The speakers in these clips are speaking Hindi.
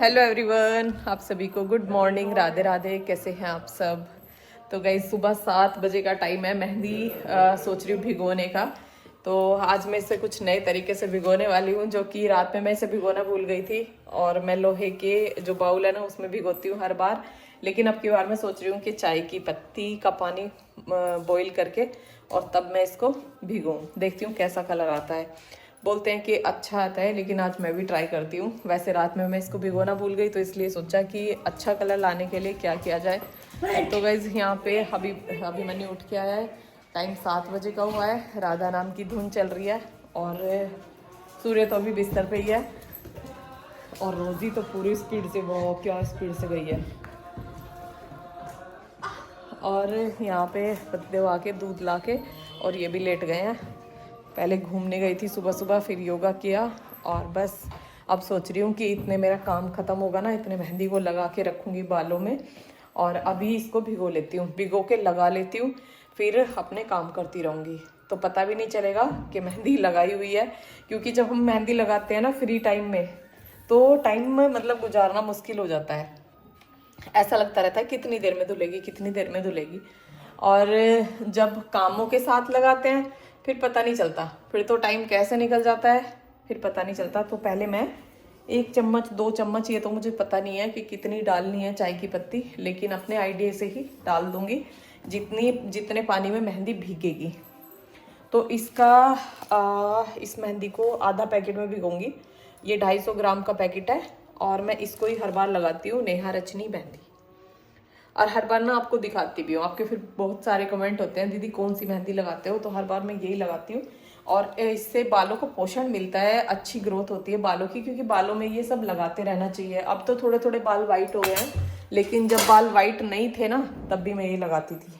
हेलो एवरीवन, आप सभी को गुड मॉर्निंग, राधे राधे। कैसे हैं आप सब? तो गाइस सुबह 7 बजे का टाइम है। मेहंदी सोच रही हूँ भिगोने का। तो आज मैं इसे कुछ नए तरीके से भिगोने वाली हूँ, जो कि रात में मैं इसे भिगोना भूल गई थी। और मैं लोहे के जो बाउल है ना उसमें भिगोती हूँ हर बार, लेकिन अब की बार मैं सोच रही हूँ कि चाय की पत्ती का पानी बॉईल करके और तब मैं इसको भिगोऊँ। देखती हूँ कैसा कलर आता है। बोलते हैं कि अच्छा आता है, लेकिन आज मैं भी ट्राई करती हूँ। वैसे रात में मैं इसको भिगोना भूल गई, तो इसलिए सोचा कि अच्छा कलर लाने के लिए क्या किया जाए। तो गाइज यहाँ पे अभी मैंने उठ के आया है। टाइम 7 बजे का हुआ है। राधा नाम की धुन चल रही है और सूर्य तो अभी बिस्तर पे ही है। और रोजी तो पूरी स्पीड से, वो क्या स्पीड से गई है। और यहाँ पे पतिदेव आके दूध ला के और ये भी लेट गए हैं। पहले घूमने गई थी सुबह सुबह, फिर योगा किया और बस अब सोच रही हूँ कि इतने मेरा काम ख़त्म होगा ना, इतने मेहंदी को लगा के रखूँगी बालों में। और अभी इसको भिगो लेती हूँ, भिगो के लगा लेती हूँ, फिर अपने काम करती रहूँगी। तो पता भी नहीं चलेगा कि मेहंदी लगाई हुई है। क्योंकि जब हम मेहंदी लगाते हैं ना फ्री टाइम में, तो टाइम में मतलब गुजारना मुश्किल हो जाता है। ऐसा लगता रहता है कितनी देर में धुलेगी, कितनी देर में धुलेगी। और जब कामों के साथ लगाते हैं फिर पता नहीं चलता, फिर तो टाइम कैसे निकल जाता है फिर पता नहीं चलता। तो पहले मैं 1 चम्मच 2 चम्मच, ये तो मुझे पता नहीं है कि कितनी डालनी है चाय की पत्ती, लेकिन अपने आइडिया से ही डाल दूंगी जितने पानी में मेहंदी भीगेगी। तो इस मेहंदी को आधा पैकेट में भिगोंगी। ये 250 ग्राम का पैकेट है और मैं इसको ही हर बार लगाती हूँ, नेहा रचनी मेहंदी। और हर बार ना आपको दिखाती भी हूँ। आपके फिर बहुत सारे कमेंट होते हैं, दीदी कौन सी मेहंदी लगाते हो, तो हर बार मैं यही लगाती हूँ। और इससे बालों को पोषण मिलता है, अच्छी ग्रोथ होती है बालों की, क्योंकि बालों में ये सब लगाते रहना चाहिए। अब तो थोड़े थोड़े बाल वाइट हो गए हैं, लेकिन जब बाल वाइट नहीं थे ना तब भी मैं ये लगाती थी।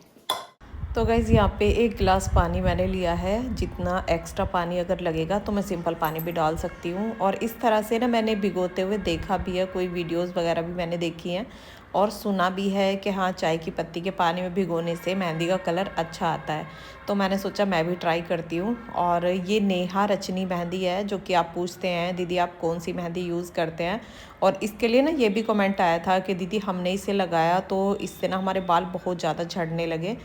तो गाइज़ यहाँ पे 1 गिलास पानी मैंने लिया है। जितना एक्स्ट्रा पानी अगर लगेगा तो मैं सिंपल पानी भी डाल सकती हूँ। और इस तरह से ना मैंने भिगोते हुए देखा भी है, कोई वीडियोस वगैरह भी मैंने देखी हैं और सुना भी है कि हाँ, चाय की पत्ती के पानी में भिगोने से मेहंदी का कलर अच्छा आता है। तो मैंने सोचा मैं भी ट्राई करती हूँ। और ये नेहा रचनी मेहंदी है, जो कि आप पूछते हैं दीदी आप कौन सी मेहंदी यूज़ करते हैं। और इसके लिए ना ये भी कमेंट आया था कि दीदी हमने इसे लगाया तो इससे ना हमारे बाल बहुत ज़्यादा झड़ने लगे।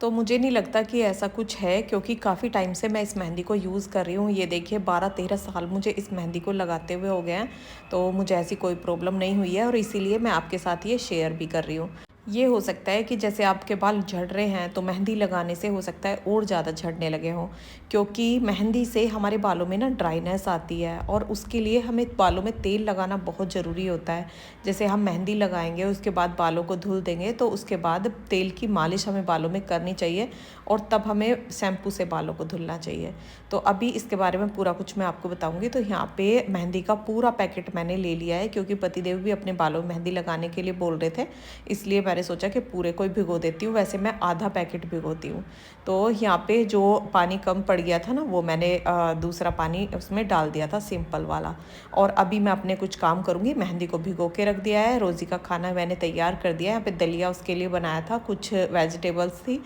तो मुझे नहीं लगता कि ऐसा कुछ है, क्योंकि काफ़ी टाइम से मैं इस मेहंदी को यूज़ कर रही हूँ। ये देखिए 12-13 साल मुझे इस मेहंदी को लगाते हुए हो गए हैं। तो मुझे ऐसी कोई प्रॉब्लम नहीं हुई है और इसीलिए मैं आपके साथ ये शेयर भी कर रही हूँ। ये हो सकता है कि जैसे आपके बाल झड़ रहे हैं तो मेहंदी लगाने से हो सकता है और ज़्यादा झड़ने लगे हों, क्योंकि मेहंदी से हमारे बालों में ना ड्राइनेस आती है और उसके लिए हमें बालों में तेल लगाना बहुत ज़रूरी होता है। जैसे हम मेहंदी लगाएंगे, उसके बाद बालों को धुल देंगे, तो उसके बाद तेल की मालिश हमें बालों में करनी चाहिए और तब हमें शैम्पू से बालों को धुलना चाहिए। तो अभी इसके बारे में पूरा कुछ मैं आपको बताऊँगी। तो यहाँ पे मेहंदी का पूरा पैकेट मैंने ले लिया है, क्योंकि पतिदेव भी अपने बालों में मेहंदी लगाने के लिए बोल रहे थे, इसलिए मैंने सोचा कि पूरे को ही भिगो देती हूँ। वैसे मैं आधा पैकेट भिगोती हूँ। तो यहाँ पे जो पानी कम पड़ गया था ना, वो मैंने दूसरा पानी उसमें डाल दिया था, सिंपल वाला। और अभी मैं अपने कुछ काम करूँगी। मेहंदी को भिगो के रख दिया है। रोज़ी का खाना मैंने तैयार कर दिया है। यहाँ पे दलिया उसके लिए बनाया था, कुछ वेजिटेबल्स थी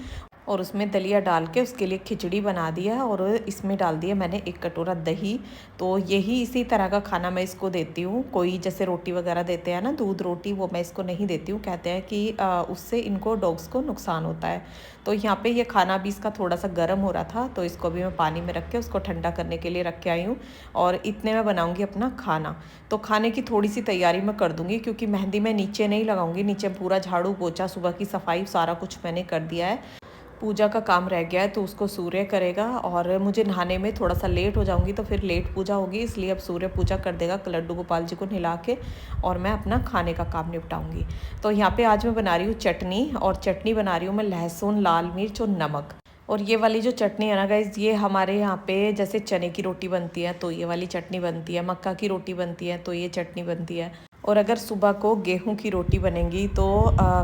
और उसमें दलिया डाल के उसके लिए खिचड़ी बना दिया और इसमें डाल दिया मैंने 1 कटोरा दही। तो यही इसी तरह का खाना मैं इसको देती हूँ। कोई जैसे रोटी वगैरह देते हैं ना, दूध रोटी, वो मैं इसको नहीं देती हूँ। कहते हैं कि उससे इनको डॉग्स को नुकसान होता है। तो यहाँ पे ये खाना भी इसका थोड़ा सा गर्म हो रहा था, तो इसको भी मैं पानी में रख के उसको ठंडा करने के लिए रख के आई हूँ। और इतने में बनाऊँगी अपना खाना। तो खाने की थोड़ी सी तैयारी मैं कर दूँगी, क्योंकि मेहंदी मैं नीचे नहीं लगाऊँगी। नीचे पूरा झाड़ू पोछा, सुबह की सफाई, सारा कुछ मैंने कर दिया है। पूजा का काम रह गया है तो उसको सूर्य करेगा। और मुझे नहाने में थोड़ा सा लेट हो जाऊंगी, तो फिर लेट पूजा होगी, इसलिए अब सूर्य पूजा कर देगा लड्डू गोपाल जी को नहला के, और मैं अपना खाने का काम निपटाऊंगी। तो यहाँ पे आज मैं बना रही हूँ चटनी, और चटनी बना रही हूँ मैं लहसुन, लाल मिर्च और नमक। और ये वाली जो चटनी है ना गाइज, ये हमारे यहाँ पे जैसे चने की रोटी बनती है तो ये वाली चटनी बनती है, मक्का की रोटी बनती है तो ये चटनी बनती है। और अगर सुबह को गेहूं की रोटी बनेगी तो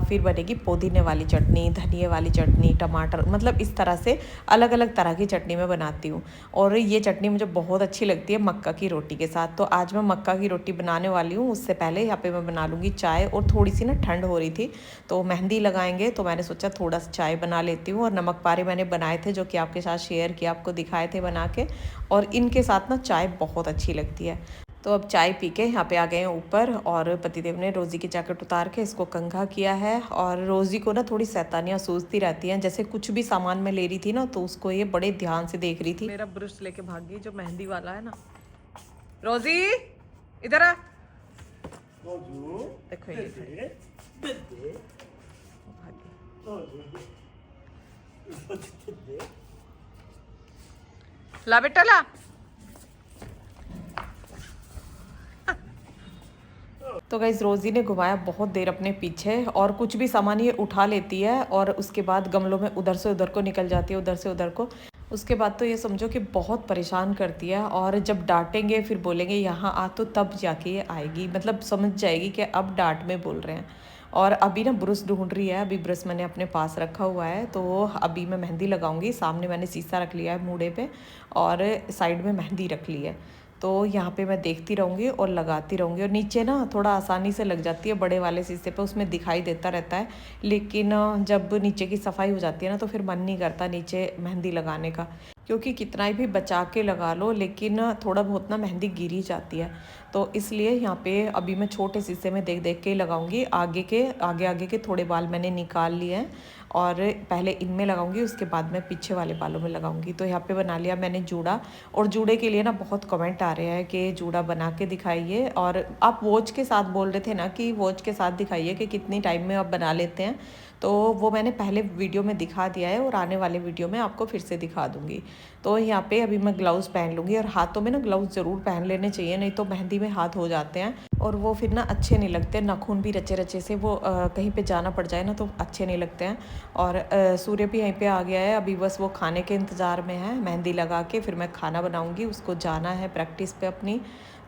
फिर बनेगी पुदीने वाली चटनी, धनिए वाली चटनी, टमाटर, मतलब इस तरह से अलग अलग तरह की चटनी मैं बनाती हूँ। और ये चटनी मुझे बहुत अच्छी लगती है मक्का की रोटी के साथ। तो आज मैं मक्का की रोटी बनाने वाली हूँ। उससे पहले यहाँ पे मैं बना लूँगी चाय। और थोड़ी सी ना ठंड हो रही थी, तो मेहंदी लगाएंगे तो मैंने सोचा थोड़ा सा चाय बना लेती हूँ। और नमक पारे मैंने बनाए थे, जो कि आपके साथ शेयर किया, आपको दिखाए थे बना के। और इनके साथ ना चाय बहुत अच्छी लगती है। तो अब चाय पी के यहाँ पे आ गए हैं ऊपर, और पतिदेव ने रोज़ी की जैकेट उतार के इसको कंघा किया है। और रोज़ी को ना थोड़ी शैतानियाँ सूझती रहती हैं, जैसे कुछ भी सामान मैं ले रही थी ना तो उसको ये बड़े ध्यान से देख रही थी। मेरा ब्रश लेके भाग गई जो मेहंदी वाला है ना। रोज़ी इधर आ, देखो ये ला बेटा ला। तो गाइज रोज़ी ने घुमाया बहुत देर अपने पीछे, और कुछ भी सामान ये उठा लेती है और उसके बाद गमलों में उधर से उधर को निकल जाती है, उधर से उधर को। उसके बाद तो ये समझो कि बहुत परेशान करती है, और जब डांटेंगे फिर बोलेंगे यहाँ आ तो तब जाके ये आएगी, मतलब समझ जाएगी कि अब डांट में बोल रहे हैं। और अभी ना ब्रश ढूंढ रही है, अभी ब्रश मैंने अपने पास रखा हुआ है, तो अभी मैं मेहंदी लगाऊंगी। सामने मैंने शीशा रख लिया है मूड़े पे, और साइड में मेहंदी रख ली है, तो यहाँ पे मैं देखती रहूँगी और लगाती रहूँगी। और नीचे ना थोड़ा आसानी से लग जाती है बड़े वाले शीशे पे, उसमें दिखाई देता रहता है, लेकिन जब नीचे की सफाई हो जाती है ना तो फिर मन नहीं करता नीचे मेहंदी लगाने का, क्योंकि कितना भी बचा के लगा लो लेकिन थोड़ा बहुत ना मेहंदी गिर ही जाती है। तो इसलिए यहाँ पे अभी मैं छोटे शीशे में देख देख के लगाऊंगी। आगे के थोड़े बाल मैंने निकाल लिए हैं, और पहले इनमें लगाऊंगी, उसके बाद मैं पीछे वाले बालों में लगाऊंगी। तो यहाँ पे बना लिया मैंने जूड़ा, और जूड़े के लिए ना बहुत कमेंट आ रहे हैं कि जूड़ा बना के दिखाइए, और आप वॉच के साथ बोल रहे थे ना कि वॉच के साथ दिखाइए कि कितनी टाइम में आप बना लेते हैं, तो वो मैंने पहले वीडियो में दिखा दिया है, और आने वाले वीडियो में आपको फिर से दिखा दूँगी। तो यहाँ पे अभी मैं ग्लव्स पहन लूँगी, और हाथों में ना ग्लव्स ज़रूर पहन लेने चाहिए, नहीं तो मेहंदी में हाथ हो जाते हैं और वो फिर ना अच्छे नहीं लगते। नाखून भी रचे रचे से वो कहीं पे जाना पड़ जाए ना तो अच्छे नहीं लगते हैं। और सूर्य भी यहीं पे आ गया है, अभी बस वो खाने के इंतज़ार में है। मेहंदी लगा के फिर मैं खाना बनाऊँगी, उसको जाना है प्रैक्टिस पे अपनी।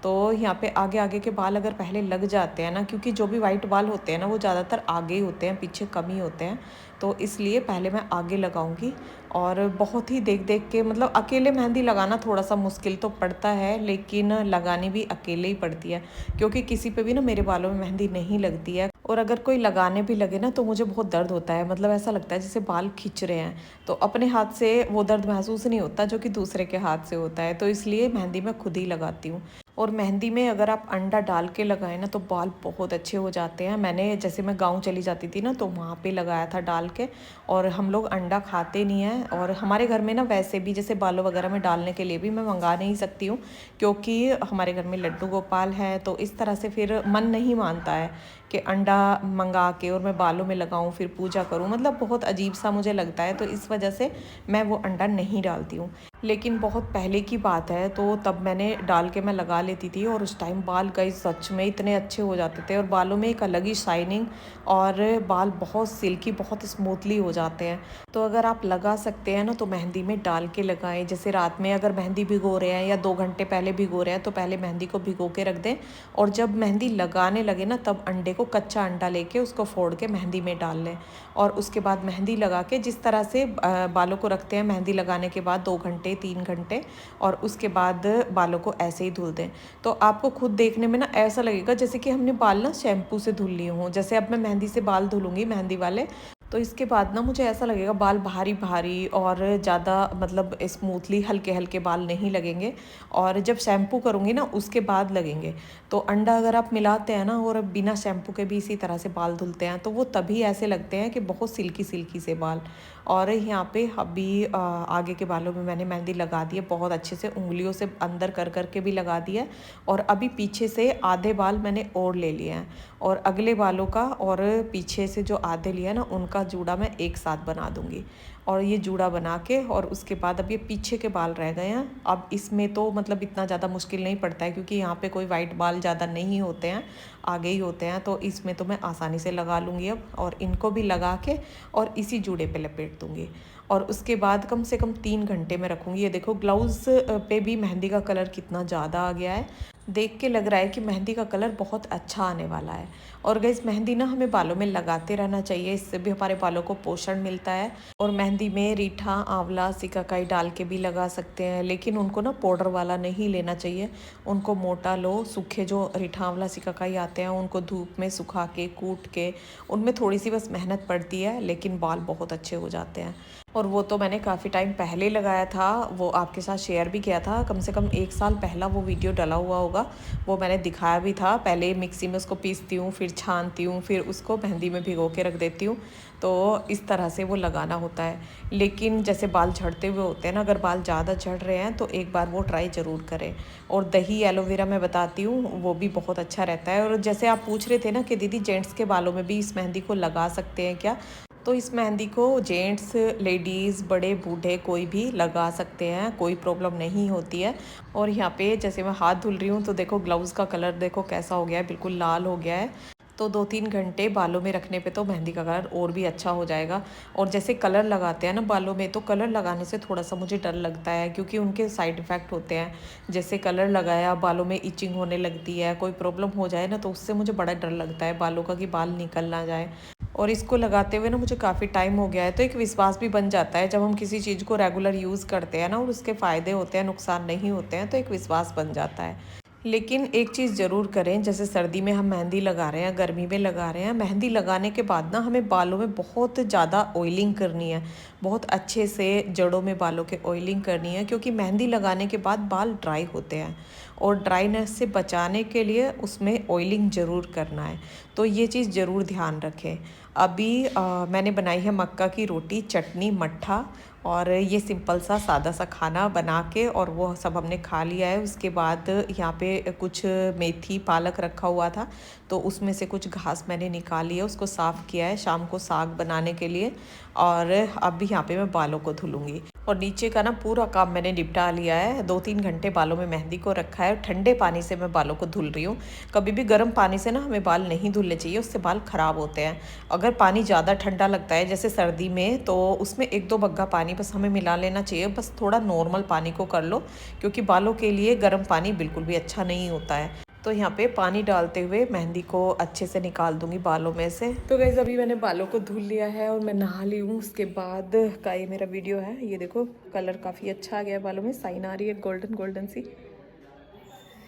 तो यहाँ पे आगे आगे के बाल अगर पहले लग जाते हैं ना, क्योंकि जो भी वाइट बाल होते हैं ना वो ज़्यादातर आगे ही होते हैं, पीछे कम ही होते हैं, तो इसलिए पहले मैं आगे लगाऊंगी। और बहुत ही देख देख के, मतलब अकेले मेहंदी लगाना थोड़ा सा मुश्किल तो पड़ता है, लेकिन लगानी भी अकेले ही पड़ती है, क्योंकि किसी पे भी ना मेरे बालों में मेहंदी नहीं लगती है। और अगर कोई लगाने भी लगे ना तो मुझे बहुत दर्द होता है, मतलब ऐसा लगता है जैसे बाल खींच रहे हैं। तो अपने हाथ से वो दर्द महसूस नहीं होता जो कि दूसरे के हाथ से होता है, तो इसलिए मेहंदी मैं खुद ही लगाती हूँ। और मेहंदी में अगर आप अंडा डाल के लगाएं ना तो बाल बहुत अच्छे हो जाते हैं। मैंने जैसे मैं गांव चली जाती थी ना तो वहाँ पे लगाया था डाल के, और हम लोग अंडा खाते नहीं हैं, और हमारे घर में ना वैसे भी जैसे बालों वगैरह में डालने के लिए भी मैं मंगा नहीं सकती हूँ, क्योंकि हमारे घर में लड्डू गोपाल है, तो इस तरह से फिर मन नहीं मानता है कि अंडा मंगा के और मैं बालों में लगाऊं फिर पूजा करूं, मतलब बहुत अजीब सा मुझे लगता है, तो इस वजह से मैं वो अंडा नहीं डालती हूँ। लेकिन बहुत पहले की बात है, तो तब मैंने डाल के मैं लगा लेती थी, और उस टाइम बाल गई सच में इतने अच्छे हो जाते थे, और बालों में एक अलग ही शाइनिंग, और बाल बहुत सिल्की बहुत स्मूथली हो जाते हैं। तो अगर आप लगा सकते हैं ना तो मेहंदी में डाल के लगाएं। जैसे रात में अगर मेहंदी भिगो रहे हैं या 2 घंटे पहले भिगो रहे हैं तो पहले मेहंदी को भिगो के रख दें, और जब मेहंदी लगाने लगे ना तब अंडे को, कच्चा अंडा लेके उसको फोड़ के मेहंदी में डाल लें, और उसके बाद मेहंदी लगा के जिस तरह से बालों को रखते हैं मेहंदी लगाने के बाद 2 घंटे 3 घंटे, और उसके बाद बालों को ऐसे ही धुल दें। तो आपको खुद देखने में ना ऐसा लगेगा जैसे कि हमने बाल ना शैम्पू से धुल लिए हों। जैसे अब मैं मेहंदी से बाल धुलूंगी मेहंदी वाले, तो इसके बाद ना मुझे ऐसा लगेगा बाल भारी भारी और ज़्यादा, मतलब स्मूथली हल्के हल्के बाल नहीं लगेंगे, और जब शैम्पू करूँगी ना उसके बाद लगेंगे। तो अंडा अगर आप मिलाते हैं ना और बिना शैम्पू के भी इसी तरह से बाल धुलते हैं तो वो तभी ऐसे लगते हैं कि बहुत सिल्की सिल्की से बाल। और यहाँ पे अभी आगे के बालों में मैंने मेहंदी लगा दी है बहुत अच्छे से, उंगलियों से अंदर कर कर के भी लगा दिया है, और अभी पीछे से आधे बाल मैंने और ले लिए हैं, और अगले बालों का और पीछे से जो आधे लिया ना उनका जूड़ा मैं एक साथ बना दूंगी। और ये जूड़ा बना के, और उसके बाद अब ये पीछे के बाल रह गए हैं। अब इसमें तो मतलब इतना ज़्यादा मुश्किल नहीं पड़ता है क्योंकि यहाँ पे कोई वाइट बाल ज़्यादा नहीं होते हैं, आगे ही होते हैं, तो इसमें तो मैं आसानी से लगा लूँगी अब। और इनको भी लगा के और इसी जूड़े पे लपेट दूँगी, और उसके बाद कम से कम 3 घंटे में रखूँगी। ये देखो ग्लव्स पे भी मेहंदी का कलर कितना ज़्यादा आ गया है, देख के लग रहा है कि मेहंदी का कलर बहुत अच्छा आने वाला है। और गाइस मेहंदी ना हमें बालों में लगाते रहना चाहिए, इससे भी हमारे बालों को पोषण मिलता है। और मेहंदी में रीठा, आंवला, सिकाकाई डाल के भी लगा सकते हैं, लेकिन उनको ना पाउडर वाला नहीं लेना चाहिए, उनको मोटा लो। सूखे जो रीठा, आंवला, सिकाकाई आते हैं उनको धूप में सुखा के कूट के, उनमें थोड़ी सी बस मेहनत पड़ती है लेकिन बाल बहुत अच्छे हो जाते हैं। और वो तो मैंने काफ़ी टाइम पहले लगाया था, वो आपके साथ शेयर भी किया था, कम से कम 1 साल पहला वो वीडियो डला हुआ होगा। वो मैंने दिखाया भी था। पहले मिक्सी में उसको पीसती हूँ, फिर छानती हूँ, फिर उसको मेहंदी में भिगो के रख देती हूँ। तो इस तरह से वो लगाना होता है। लेकिन जैसे बाल झड़ते हुए होते हैं ना, अगर बाल ज़्यादा झड़ रहे हैं तो एक बार वो ट्राई ज़रूर करें। और दही एलोवेरा मैं बताती हूँ, वो भी बहुत अच्छा रहता है। और जैसे आप पूछ रहे थे ना कि दीदी जेंट्स के बालों में भी इस मेहंदी को लगा सकते हैं क्या, तो इस मेहंदी को जेंट्स, लेडीज़, बड़े बूढ़े कोई भी लगा सकते हैं, कोई प्रॉब्लम नहीं होती है। और यहाँ पे जैसे मैं हाथ धुल रही हूँ तो देखो ग्लव्स का कलर देखो कैसा हो गया है, बिल्कुल लाल हो गया है। तो 2-3 घंटे बालों में रखने पे तो मेहंदी का कलर और भी अच्छा हो जाएगा। और जैसे कलर लगाते हैं ना बालों में, तो कलर लगाने से थोड़ा सा मुझे डर लगता है, क्योंकि उनके साइड इफ़ेक्ट होते हैं। जैसे कलर लगाया, बालों में इचिंग होने लगती है, कोई प्रॉब्लम हो जाए ना, तो उससे मुझे बड़ा डर लगता है बालों का, कि बाल निकल ना जाए। और इसको लगाते हुए ना मुझे काफ़ी टाइम हो गया है, तो एक विश्वास भी बन जाता है जब हम किसी चीज़ को रेगुलर यूज़ करते हैं ना, और उसके फ़ायदे होते हैं, नुकसान नहीं होते हैं, तो एक विश्वास बन जाता है। लेकिन एक चीज़ ज़रूर करें, जैसे सर्दी में हम मेहंदी लगा रहे हैं, गर्मी में लगा रहे हैं, मेहंदी लगाने के बाद ना हमें बालों में बहुत ज़्यादा ऑयलिंग करनी है, बहुत अच्छे से जड़ों में बालों के ऑयलिंग करनी है, क्योंकि मेहंदी लगाने के बाद बाल ड्राई होते हैं। और ड्राइनेस से बचाने के लिए उसमें ऑयलिंग ज़रूर करना है, तो ये चीज़ ज़रूर ध्यान रखें। अभी मैंने बनाई है मक्का की रोटी, चटनी, मट्ठा, और ये सिंपल सा सादा सा खाना बना के, और वो सब हमने खा लिया है। उसके बाद यहाँ पे कुछ मेथी पालक रखा हुआ था, तो उसमें से कुछ घास मैंने निकाली है, उसको साफ़ किया है शाम को साग बनाने के लिए। और अब यहाँ पे मैं बालों को धुलूँगी। और नीचे का ना पूरा काम मैंने निपटा लिया है। 2-3 घंटे बालों में मेहंदी को रखा है, ठंडे पानी से मैं बालों को धुल रही हूँ। कभी भी गर्म पानी से ना हमें बाल नहीं धुलने चाहिए, उससे बाल ख़राब होते हैं। अगर पानी ज़्यादा ठंडा लगता है जैसे सर्दी में, तो उसमें 1-2 बग्गा पानी बस हमें मिला लेना चाहिए, बस थोड़ा नॉर्मल पानी को कर लो, क्योंकि बालों के लिए गर्म पानी बिल्कुल भी अच्छा नहीं होता है। तो यहाँ पे पानी डालते हुए मेहंदी को अच्छे से निकाल दूंगी बालों में से। तो गाइस अभी मैंने बालों को धुल लिया है और मैं नहा ली हूँ। उसके बाद का ये मेरा वीडियो है। ये देखो कलर काफ़ी अच्छा आ गया है, बालों में साइन आ रही है, गोल्डन गोल्डन सी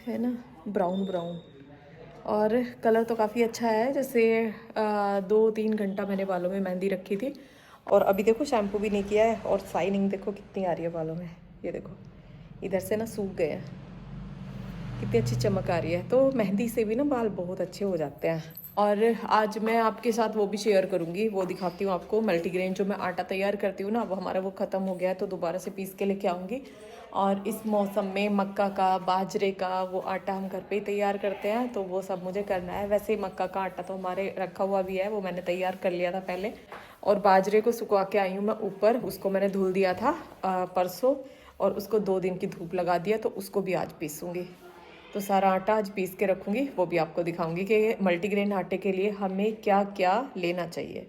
है ना, ब्राउन ब्राउन। और कलर तो काफ़ी अच्छा है। जैसे 2-3 घंटा मैंने बालों में मेहंदी रखी थी, और अभी देखो शैम्पू भी नहीं किया है, और शाइनिंग देखो कितनी आ रही है बालों में। ये देखो इधर से ना सूख गए हैं, कितनी अच्छी चमक आ रही है। तो मेहंदी से भी ना बाल बहुत अच्छे हो जाते हैं। और आज मैं आपके साथ वो भी शेयर करूँगी, वो दिखाती हूँ आपको। मल्टीग्रेन जो मैं आटा तैयार करती हूँ ना, अब हमारा वो ख़त्म हो गया है, तो दोबारा से पीस के लेके आऊँगी। और इस मौसम में मक्का का, बाजरे का वो आटा हम घर पे ही तैयार करते हैं, तो वो सब मुझे करना है। वैसे मक्का का आटा तो हमारे रखा हुआ भी है, वो मैंने तैयार कर लिया था पहले। और बाजरे को सुखवा के आई हूँ मैं ऊपर, उसको मैंने धुल दिया था परसों, और उसको 2 दिन की धूप लगा दिया, तो उसको भी आज पीसूँगी। तो सारा आटा आज पीस के रखूँगी, वो भी आपको दिखाऊंगी कि मल्टीग्रेन आटे के लिए हमें क्या क्या लेना चाहिए।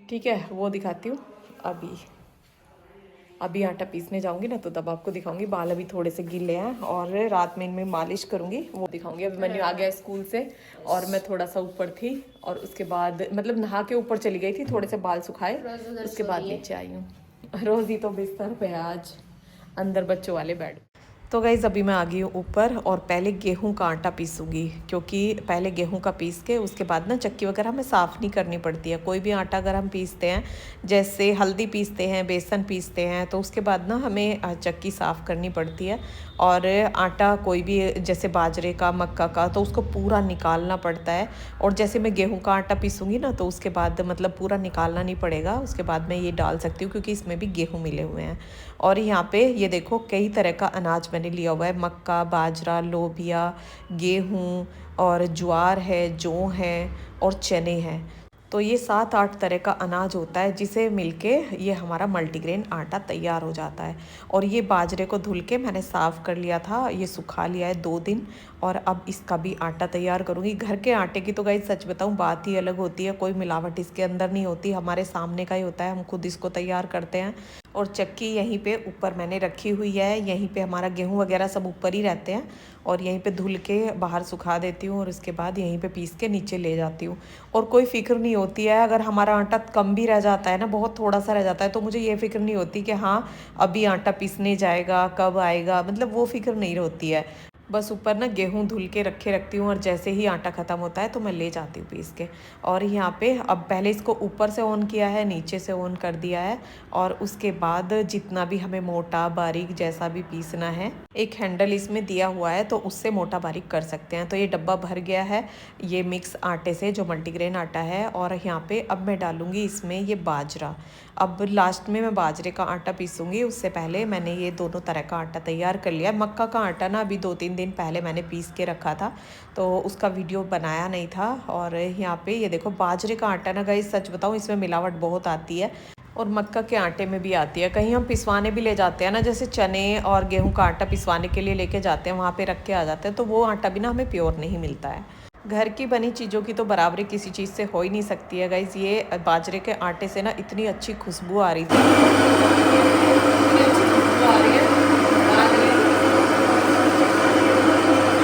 ठीक है, वो दिखाती हूँ। अभी अभी आटा पीसने जाऊंगी ना, तो तब आपको दिखाऊंगी। बाल अभी थोड़े से गीले हैं, और रात में इनमें मालिश करूंगी, वो दिखाऊंगी। अभी मैंने आ गया स्कूल से, और मैं थोड़ा सा ऊपर थी, और उसके बाद मतलब नहा के ऊपर चली गई थी, थोड़े से बाल सुखाए, उसके बाद नीचे आई हूँ। रोज़ी तो बिस्तर पे है आज, अंदर बच्चों वाले बेड। तो गाइज़ अभी मैं आ गई हूँ ऊपर, और पहले गेहूं का आटा पीसूँगी, क्योंकि पहले गेहूं का पीस के उसके बाद ना चक्की वगैरह हमें साफ़ नहीं करनी पड़ती है। कोई भी आटा अगर हम पीसते हैं, जैसे हल्दी पीसते हैं, बेसन पीसते हैं, तो उसके बाद ना हमें चक्की साफ़ करनी पड़ती है। और आटा कोई भी, जैसे बाजरे का, मक्का का, तो उसको पूरा निकालना पड़ता है। और जैसे मैं गेहूं का आटा पीसूँगी ना, तो उसके बाद मतलब पूरा निकालना नहीं पड़ेगा, उसके बाद मैं ये डाल सकती हूँ, क्योंकि इसमें भी गेहूँ मिले हुए हैं। और यहाँ पे ये देखो कई तरह का अनाज मैंने लिया हुआ है, मक्का, बाजरा, लोबिया, गेहूँ, और ज्वार है, जौ है, और चने हैं। तो ये 7-8 तरह का अनाज होता है, जिसे मिलके ये हमारा मल्टीग्रेन आटा तैयार हो जाता है। और ये बाजरे को धुल के मैंने साफ़ कर लिया था, ये सुखा लिया है 2 दिन, और अब इसका भी आटा तैयार करूँगी। घर के आटे की तो गाइस सच बताऊँ बात ही अलग होती है, कोई मिलावट इसके अंदर नहीं होती, हमारे सामने का ही होता है, हम खुद इसको तैयार करते हैं। और चक्की यहीं पे ऊपर मैंने रखी हुई है, यहीं पे हमारा गेहूं वगैरह सब ऊपर ही रहते हैं, और यहीं पे धुल के बाहर सुखा देती हूँ, और उसके बाद यहीं पे पीस के नीचे ले जाती हूँ। और कोई फ़िक्र नहीं होती है अगर हमारा आटा कम भी रह जाता है ना, बहुत थोड़ा सा रह जाता है, तो मुझे ये फ़िक्र नहीं होती कि हाँ अभी आटा पीसने जाएगा, कब आएगा, मतलब वो फ़िक्र नहीं होती है। बस ऊपर ना गेहूँ धुल के रखती हूँ और जैसे ही आटा ख़त्म होता है तो मैं ले जाती हूँ पीस के। और यहाँ पे अब पहले इसको ऊपर से ऑन किया है, नीचे से ऑन कर दिया है, और उसके बाद जितना भी हमें मोटा बारीक जैसा भी पीसना है, एक हैंडल इसमें दिया हुआ है तो उससे मोटा बारीक कर सकते हैं। तो ये डब्बा भर गया है ये मिक्स आटे से, जो मल्टीग्रेन आटा है। और यहाँ पे अब मैं डालूँगी इसमें ये बाजरा। अब लास्ट में मैं बाजरे का आटा पीसूँगी, उससे पहले मैंने ये दोनों तरह का आटा तैयार कर लिया। मक्का का आटा ना अभी 2-3 दिन पहले मैंने पीस के रखा था, तो उसका वीडियो बनाया नहीं था। और यहाँ पे ये देखो बाजरे का आटा ना गाइस, सच बताऊँ इसमें मिलावट बहुत आती है, और मक्का के आटे में भी आती है। कहीं हम पिसवाने भी ले जाते हैं ना, जैसे चने और गेहूं का आटा पिसवाने के लिए लेके जाते हैं, वहाँ पे रख के आ जाते हैं, तो वो आटा भी ना हमें प्योर नहीं मिलता है। घर की बनी चीज़ों की तो बराबरी किसी चीज़ से हो ही नहीं सकती है गाइज़। ये बाजरे के आटे से ना इतनी अच्छी खुशबू आ रही थी, इतनी अच्छी खुशबू आ रही है बाजरे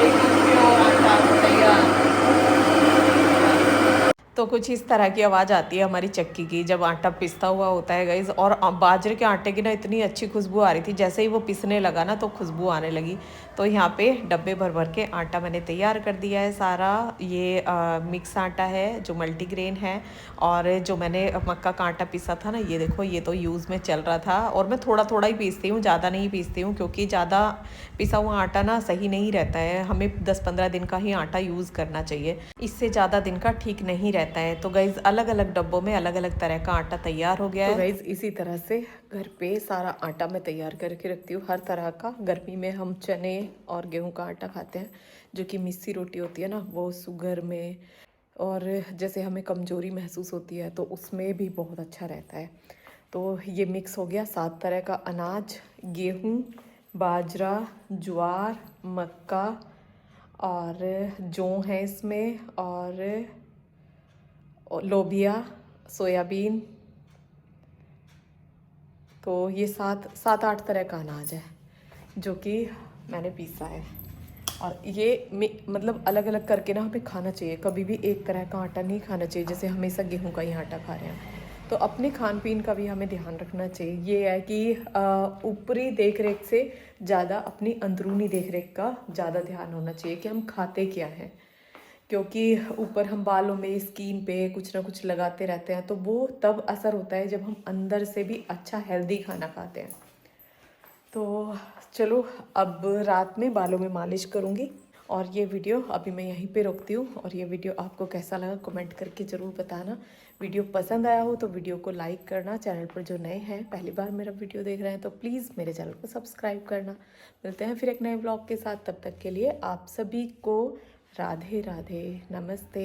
एकदम प्योर आटा तैयार। तो कुछ इस तरह की आवाज़ आती है हमारी चक्की की जब आटा पिसता हुआ होता है गाइज़। और बाजरे के आटे की ना इतनी अच्छी खुशबू आ रही थी, जैसे ही वो पिसने लगा ना तो खुशबू आने लगी। तो यहाँ पे डब्बे भर भर के आटा मैंने तैयार कर दिया है सारा। ये मिक्स आटा है जो मल्टीग्रेन है, और जो मैंने मक्का का आटा पीसा था ना, ये देखो ये तो यूज़ में चल रहा था। और मैं थोड़ा थोड़ा ही पीसती हूँ, ज़्यादा नहीं पीसती हूँ, क्योंकि ज़्यादा पिसा हुआ आटा ना सही नहीं रहता है। हमें 10-15 दिन का ही आटा यूज़ करना चाहिए, इससे ज़्यादा दिन का ठीक नहीं रहता है। तो गाइज़ अलग अलग डब्बों में अलग अलग तरह का आटा तैयार हो गया है। तो गाइज़ इसी तरह से घर पे सारा आटा मैं तैयार करके रखती हूँ, हर तरह का। गर्मी में हम चने और गेहूं का आटा खाते हैं, जो कि मिस्सी रोटी होती है ना, वो शुगर में और जैसे हमें कमज़ोरी महसूस होती है तो उसमें भी बहुत अच्छा रहता है। तो ये मिक्स हो गया 7 तरह का अनाज, गेहूं, बाजरा, ज्वार, मक्का और जौ है इसमें, और लोबिया, सोयाबीन। तो ये 7-8 तरह का अनाज है जो कि मैंने पीसा है। और ये मतलब अलग अलग करके ना हमें खाना चाहिए, कभी भी एक तरह का आटा नहीं खाना चाहिए, जैसे हमेशा गेहूं का ही आटा खा रहे हैं। तो अपने खान पीन का भी हमें ध्यान रखना चाहिए। ये है कि ऊपरी देख रेख से ज़्यादा अपनी अंदरूनी देख रेख का ज़्यादा ध्यान होना चाहिए कि हम खाते क्या हैं। क्योंकि ऊपर हम बालों में, स्किन पे कुछ ना कुछ लगाते रहते हैं, तो वो तब असर होता है जब हम अंदर से भी अच्छा हेल्दी खाना खाते हैं। तो चलो अब रात में बालों में मालिश करूँगी। और ये वीडियो अभी मैं यहीं पे रोकती हूँ। और ये वीडियो आपको कैसा लगा कमेंट करके ज़रूर बताना। वीडियो पसंद आया हो तो वीडियो को लाइक करना। चैनल पर जो नए हैं, पहली बार मेरा वीडियो देख रहे हैं, तो प्लीज़ मेरे चैनल को सब्सक्राइब करना। मिलते हैं फिर एक नए ब्लॉग के साथ, तब तक के लिए आप सभी को राधे राधे, नमस्ते।